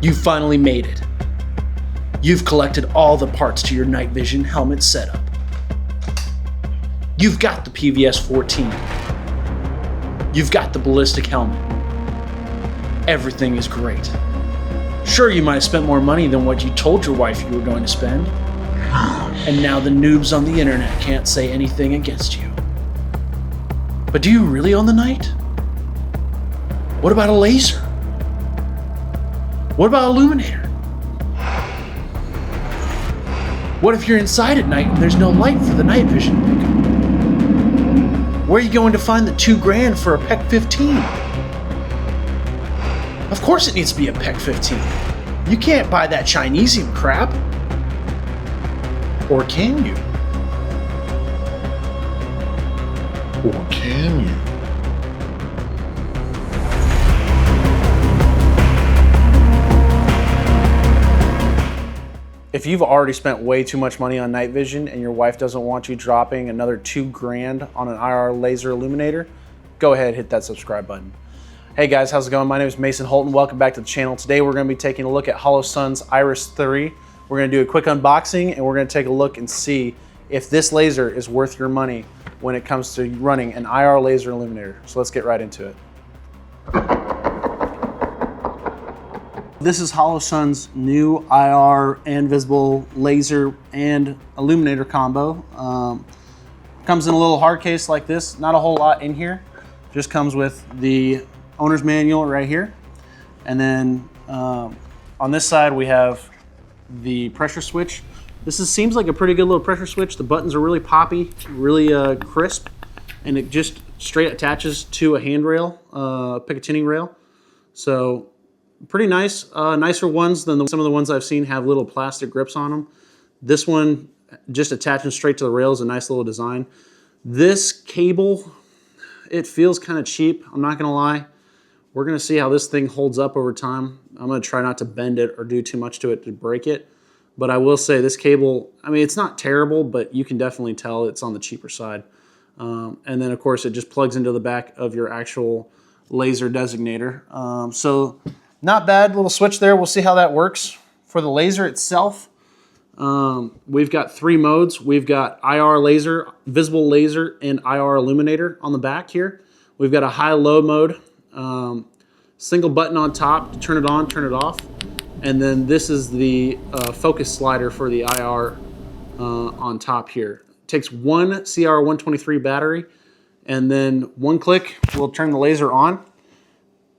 You finally made it. You've collected all the parts to your night vision helmet setup. You've got the PVS-14. You've got the ballistic helmet. Everything is great. Sure, you might have spent more money than what you told your wife you were going to spend. And now the noobs on the internet can't say anything against you. But do you really own the night? What about a laser? What about illuminator? What if you're inside at night and there's no light for the night vision pickup? Where are you going to find the $2,000 for a PEC 15? Of course it needs to be a PEC 15. You can't buy that Chinesium crap. Or can you? Or can you? If you've already spent way too much money on night vision and your wife doesn't want you dropping another $2,000 on an IR laser illuminator, go ahead and hit that subscribe button. Hey guys, how's it going? My name is Mason Holton. Welcome back to the channel. Today we're going to be taking a look at Holosun's IRIS-3. We're going to do a quick unboxing and we're going to take a look and see if this laser is worth your money when it comes to running an IR laser illuminator. So let's get right into it. This is Holosun's new IR and visible laser and illuminator combo. Comes in a little hard case like this. Not a whole lot in here. Just comes with the owner's manual right here. And then on this side we have the pressure switch. This seems like a pretty good little pressure switch. The buttons are really poppy, really crisp, and it just straight attaches to a handrail, Picatinny rail. So pretty nice, nicer ones than some of the ones I've seen have little plastic grips on them. This one just attaching straight to the rail is a nice little design. This cable, it feels kind of cheap, I'm not gonna lie. We're gonna see how this thing holds up over time. I'm gonna try not to bend it or do too much to it to break it. But I will say this cable, I mean, it's not terrible, but you can definitely tell it's on the cheaper side. And then of course it just plugs into the back of your actual laser designator. So not bad little switch there. We'll see how that works. For the laser itself, we've got 3 modes. We've got IR laser, visible laser, and IR illuminator on the back here. We've got a high-low mode, single button on top to turn it on, turn it off. And then this is the focus slider for the IR on top here. It takes one CR123 battery, and then one click will turn the laser on.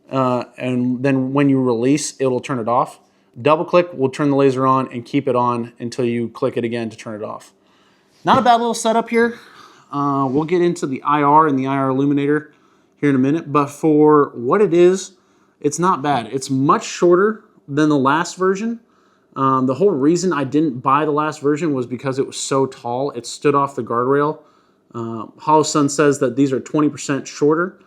And then when you release, it'll turn it off. Double click will turn the laser on and keep it on until you click it again to turn it off. Not a bad little setup here. We'll get into the IR and the IR illuminator here in a minute, but for what it is, it's not bad. It's much shorter than the last version. The whole reason I didn't buy the last version was because it was so tall. It stood off the guardrail. Holosun says that these are 20% shorter.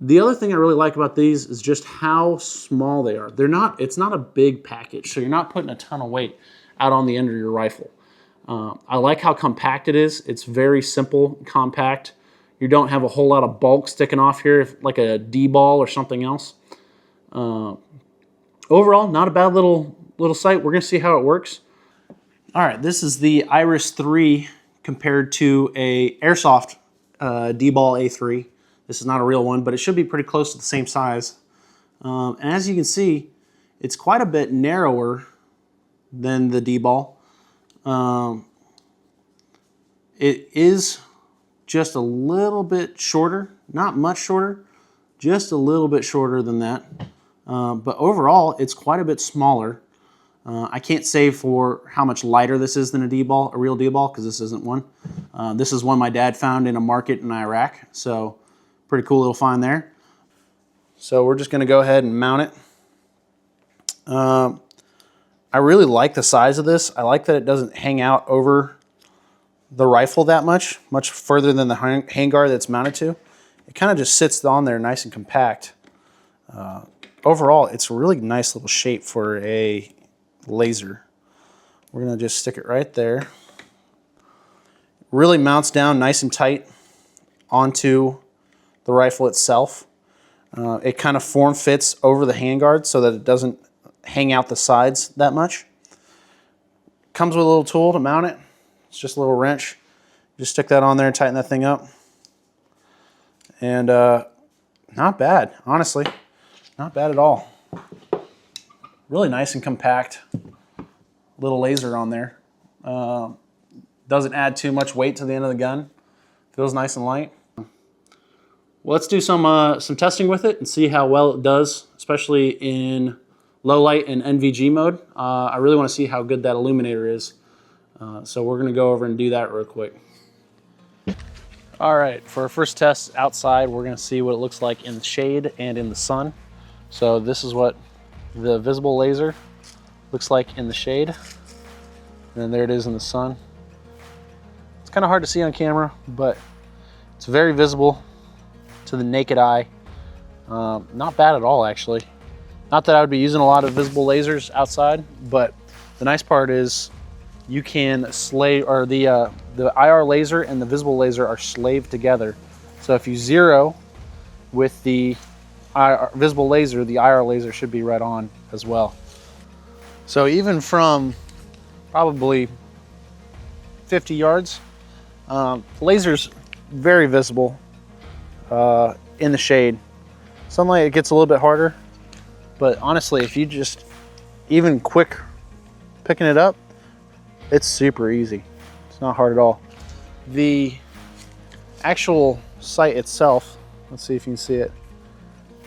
The other thing I really like about these is just how small they are. It's not a big package, so you're not putting a ton of weight out on the end of your rifle. I like how compact it is. It's very simple, compact. You don't have a whole lot of bulk sticking off here, like a D-ball or something else. Overall, not a bad little sight. We're gonna see how it works. All right, this is the IRIS-3 compared to a airsoft D-ball A3. This is not a real one, but it should be pretty close to the same size. And as you can see, it's quite a bit narrower than the D-ball. It is just a little bit shorter, not much shorter, just a little bit shorter than that. But overall, it's quite a bit smaller. I can't say for how much lighter this is than a D-ball, a real D-ball, because this isn't one. This is one my dad found in a market in Iraq, so pretty cool little find there. So we're just going to go ahead and mount it. I really like the size of this. I like that it doesn't hang out over the rifle that much further than the handguard that's mounted to. It kind of just sits on there nice and compact. Overall, it's a really nice little shape for a laser. We're going to just stick it right there. Really mounts down nice and tight onto the rifle itself. It kind of form fits over the handguard so that it doesn't hang out the sides that much. Comes with a little tool to mount it. It's just a little wrench. Just stick that on there and tighten that thing up. And not bad, honestly. Not bad at all. Really nice and compact little laser on there. Doesn't add too much weight to the end of the gun. Feels nice and light. Well, let's do some testing with it and see how well it does, especially in low light and NVG mode. I really want to see how good that illuminator is. So we're going to go over and do that real quick. All right, for our first test outside, we're going to see what it looks like in the shade and in the sun. So this is what the visible laser looks like in the shade. And then there it is in the sun. It's kind of hard to see on camera, but it's very visible to the naked eye. Not bad at all, actually. Not that I would be using a lot of visible lasers outside, but the nice part is you can the IR laser and the visible laser are slaved together. So if you zero with the visible laser, the IR laser should be right on as well. So even from probably 50 yards, laser's very visible in the shade. Sunlight, it gets a little bit harder, but honestly, if you just even quick picking it up, it's super easy. It's not hard at all. The actual sight itself, let's see if you can see it.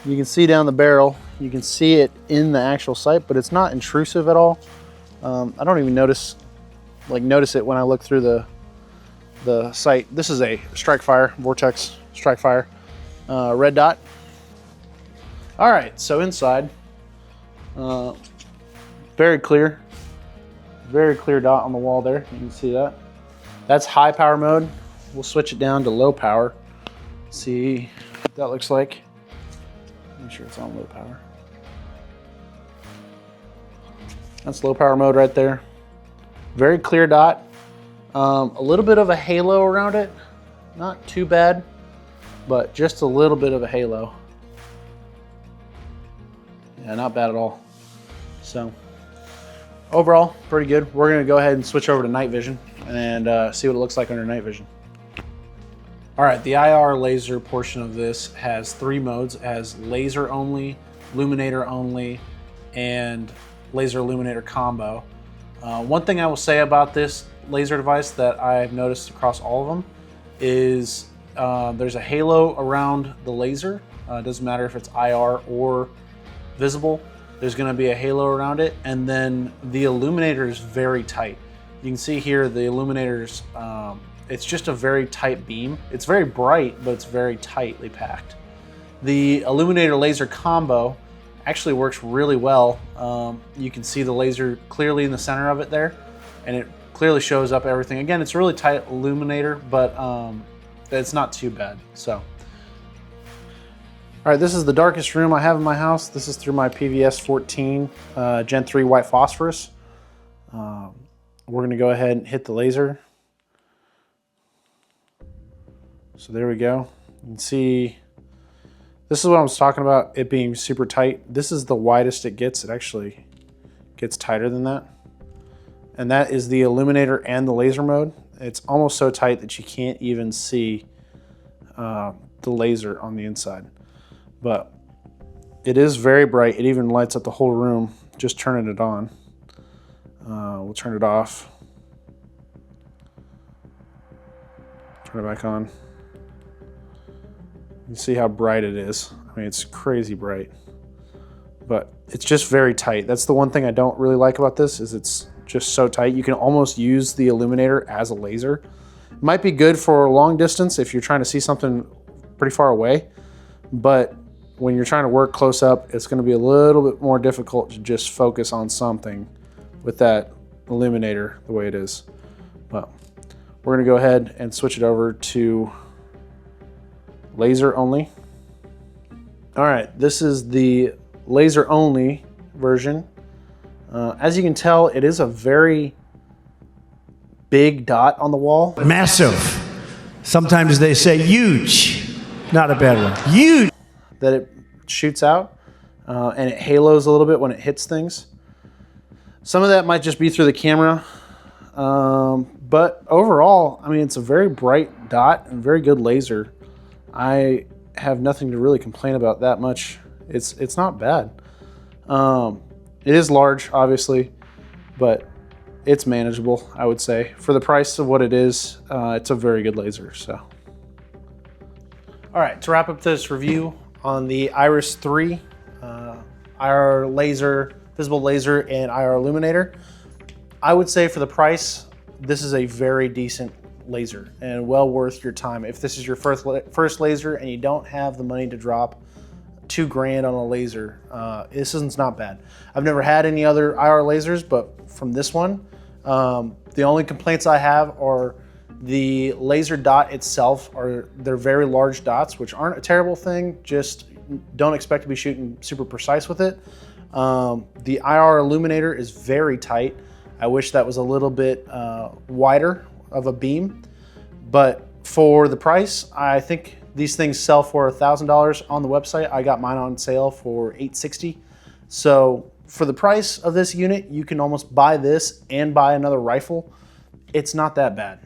You can see down the barrel. You can see it in the actual sight, but it's not intrusive at all. I don't even notice it when I look through the sight. This is a strike fire, Vortex strike fire, red dot. All right, so inside, very clear dot on the wall there. You can see that. That's high power mode. We'll switch it down to low power. See what that looks like. Make sure it's on low power. That's low power mode right there. Very clear dot. A little bit of a halo around it. Not too bad, but just a little bit of a halo. Yeah, not bad at all. So overall, pretty good. We're gonna go ahead and switch over to night vision and see what it looks like under night vision. All right, the IR laser portion of this has 3 modes. It has laser only, illuminator only, and laser illuminator combo. One thing I will say about this laser device that I've noticed across all of them is there's a halo around the laser. It doesn't matter if it's IR or visible. There's going to be a halo around it, and then the illuminator is very tight. You can see here the illuminators, it's just a very tight beam. It's very bright, but it's very tightly packed. The illuminator laser combo actually works really well. You can see the laser clearly in the center of it there, and it clearly shows up everything. Again, it's a really tight illuminator, but it's not too bad. So, all right, this is the darkest room I have in my house. This is through my PVS 14 Gen 3 white phosphorus. We're gonna go ahead and hit the laser. So there we go. You can see, this is what I was talking about, it being super tight. This is the widest it gets. It actually gets tighter than that. And that is the illuminator and the laser mode. It's almost so tight that you can't even see the laser on the inside. But it is very bright. It even lights up the whole room just turning it on. We'll turn it off. Turn it back on. You see how bright it is. I mean, it's crazy bright, but it's just very tight. That's the one thing I don't really like about this, is it's just so tight. You can almost use the illuminator as a laser. It might be good for long distance if you're trying to see something pretty far away, but when you're trying to work close up, it's going to be a little bit more difficult to just focus on something with that illuminator the way it is. But we're going to go ahead and switch it over to laser only. All right, this is the laser only version. As you can tell, it is a very big dot on the wall. Massive. Sometimes they say huge. Not a bad one. Huge. That it shoots out. and it halos a little bit when it hits things. Some of that might just be through the camera, but overall, I mean, it's a very bright dot and very good laser. I have nothing to really complain about that much. It's not bad. It is large, obviously, but it's manageable, I would say. For the price of what it is, it's a very good laser. So, all right, to wrap up this review on the IRIS-3 IR laser, visible laser, and IR illuminator, I would say for the price, this is a very decent laser and well worth your time. If this is your first laser and you don't have the money to drop $2 grand on a laser, this one's not bad. I've never had any other IR lasers, but from this one, the only complaints I have are the laser dot itself. They're very large dots, which aren't a terrible thing, just don't expect to be shooting super precise with it. The IR illuminator is very tight. I wish that was a little bit wider of a beam, but for the price, I think these things sell for $1,000 on the website. I got mine on sale for $860. So for the price of this unit, you can almost buy this and buy another rifle. It's not that bad,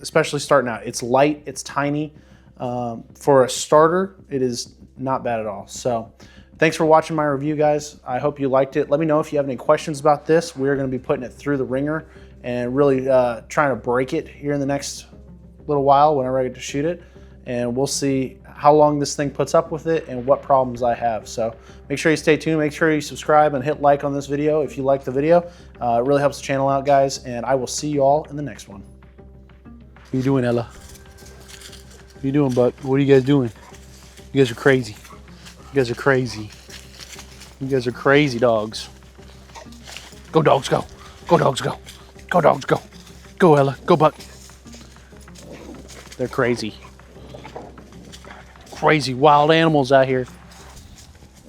especially starting out. It's light, it's tiny. For a starter, it is not bad at all. So thanks for watching my review, guys. I hope you liked it. Let me know if you have any questions about this. We're going to be putting it through the ringer and really trying to break it here in the next little while whenever I get to shoot it. And we'll see how long this thing puts up with it and what problems I have. So make sure you stay tuned. Make sure you subscribe and hit like on this video if you like the video. It really helps the channel out, guys. And I will see you all in the next one. What you doing, Ella? What you doing, Buck? What are you guys doing? You guys are crazy. You guys are crazy. You guys are crazy dogs. Go dogs, go. Go dogs, go. Go dogs, go. Go, Ella. Go, Buck. They're crazy. Crazy wild animals out here.